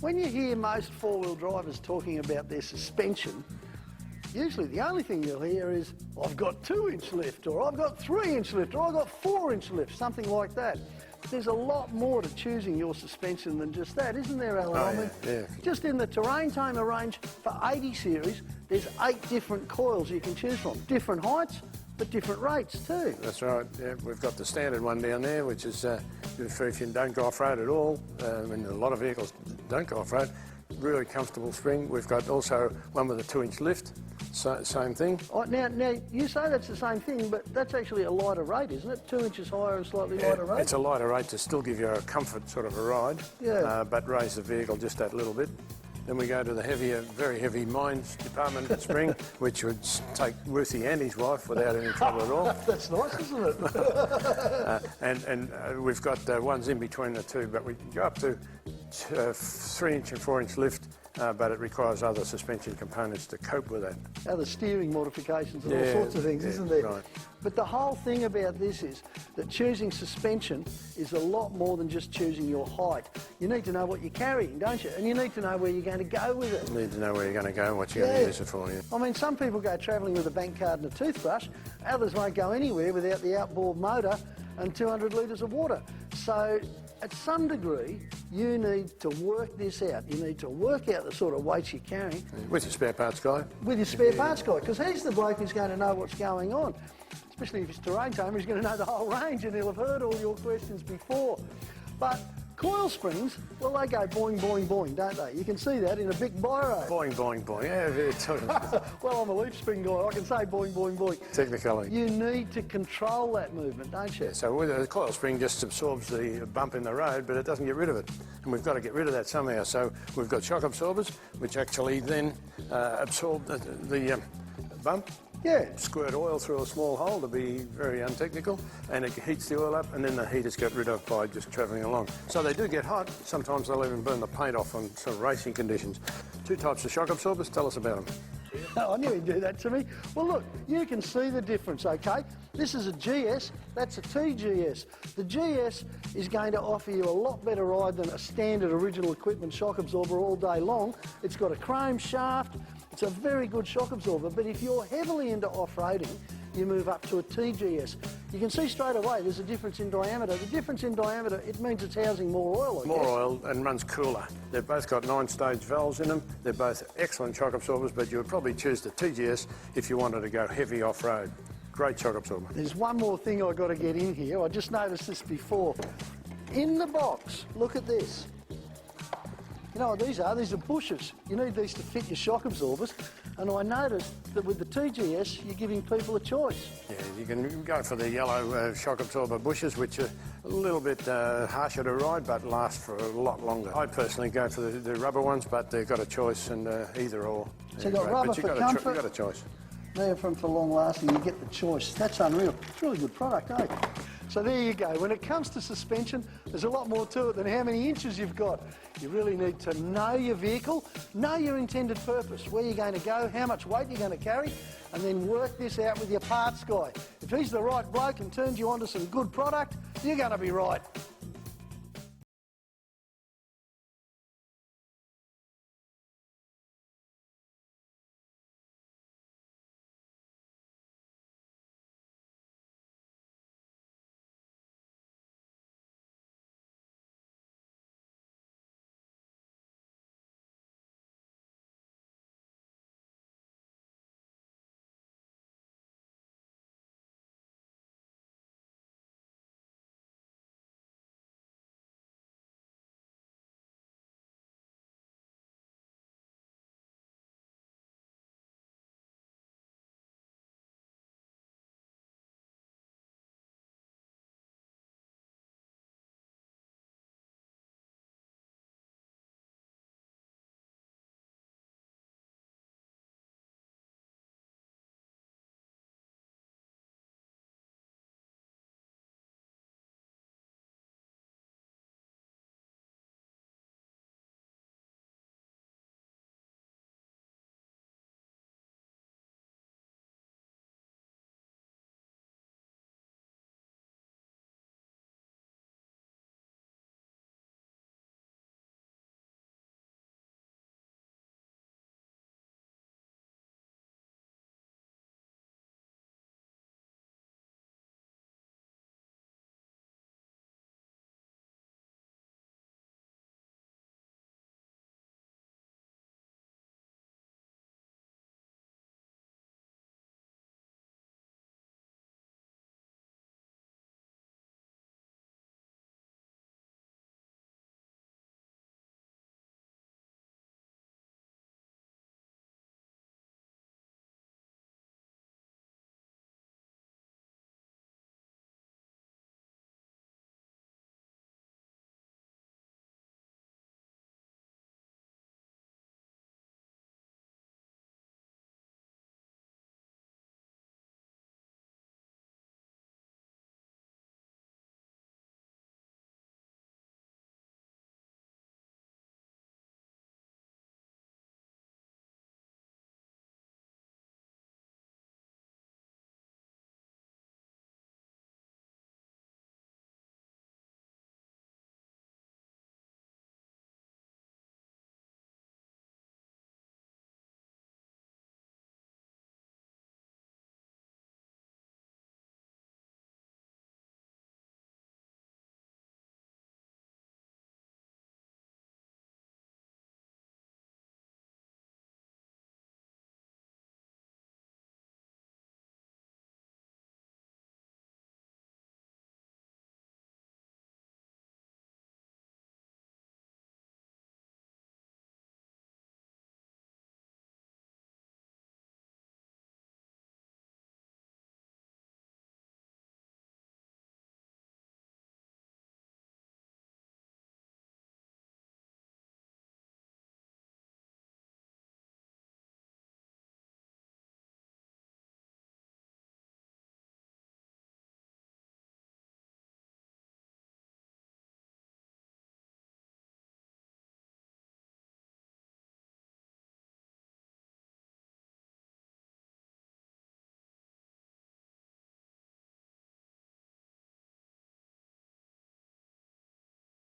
When you hear most four-wheel drivers talking about their suspension, usually the only thing you'll hear is, I've got 2-inch lift, or I've got 3-inch lift, or I've got 4-inch lift, something like that. But there's a lot more to choosing your suspension than just that, isn't there, Alan? Oh, I mean, yeah. just in the Terrain Tamer range for 80 series, there's 8 different coils you can choose from. Different heights, but different rates too. That's right, yeah. We've got the standard one down there, which is for if you don't go off-road at all, and a lot of vehicles don't go off-road, really comfortable spring. We've got also one with a 2-inch lift, same thing. Oh, now, you say that's the same thing, but that's actually a lighter rate, isn't it? 2 inches higher and slightly lighter rate? It's a lighter rate to still give you a comfort sort of a ride, but raise the vehicle just that little bit. Then we go to the heavier, very heavy mines department spring, which would take Ruthie and his wife without any trouble at all. That's nice, isn't it? And we've got ones in between the two, but we go up to 3-inch and 4-inch lift, but it requires other suspension components to cope with that. Other steering modifications and all sorts of things, isn't there? Right. But the whole thing about this is that choosing suspension is a lot more than just choosing your height. You need to know what you're carrying, don't you? And you need to know where you're going to go with it. You need to know where you're going to go and what you're going to use it for. Yeah. I mean, some people go travelling with a bank card and a toothbrush. Others won't go anywhere without the outboard motor and 200 litres of water. So, at some degree, you need to work this out. You need to work out the sort of weights you're carrying. With your spare parts guy. With your spare parts guy, because he's the bloke who's going to know what's going on. Especially if it's Terrain Tamer, he's going to know the whole range and he'll have heard all your questions before. But coil springs, well, they go boing, boing, boing, don't they? You can see that in a big biro. Boing, boing, boing. Yeah, well, I'm a leaf spring guy. I can say boing, boing, boing. Technically. You need to control that movement, don't you? Yeah, so with a coil spring just absorbs the bump in the road, but it doesn't get rid of it. And we've got to get rid of that somehow. So we've got shock absorbers, which actually then absorb the bump. Yeah. Squirt oil through a small hole to be very untechnical, and it heats the oil up, and then the heat is got rid of by just travelling along. So they do get hot. Sometimes they'll even burn the paint off on some racing conditions. 2 types of shock absorbers. Tell us about them. I knew he'd do that to me. Well, look, you can see the difference, okay? This is a GS, that's a TGS. The GS is going to offer you a lot better ride than a standard original equipment shock absorber all day long. It's got a chrome shaft. It's a very good shock absorber, but if you're heavily into off-roading, you move up to a TGS. You can see straight away there's a difference in diameter. The difference in diameter, it means it's housing more oil, I guess. More oil and runs cooler. They've both got 9-stage valves in them. They're both excellent shock absorbers, but you would probably choose the TGS if you wanted to go heavy off-road. Great shock absorber. There's one more thing I've got to get in here. I just noticed this before. In the box, look at this. You know what these are? These are bushes. You need these to fit your shock absorbers. And I noticed that with the TGS, you're giving people a choice. Yeah, you can go for the yellow shock absorber bushes, which are a little bit harsher to ride, but last for a lot longer. I personally go for the rubber ones, but they've got a choice, and either or. So you've got rubber for comfort. You've got a choice. There for long lasting, you get the choice. That's unreal. It's a really good product, eh? So there you go. When it comes to suspension, there's a lot more to it than how many inches you've got. You really need to know your vehicle, know your intended purpose, where you're going to go, how much weight you're going to carry, and then work this out with your parts guy. If he's the right bloke and turns you onto some good product, you're going to be right.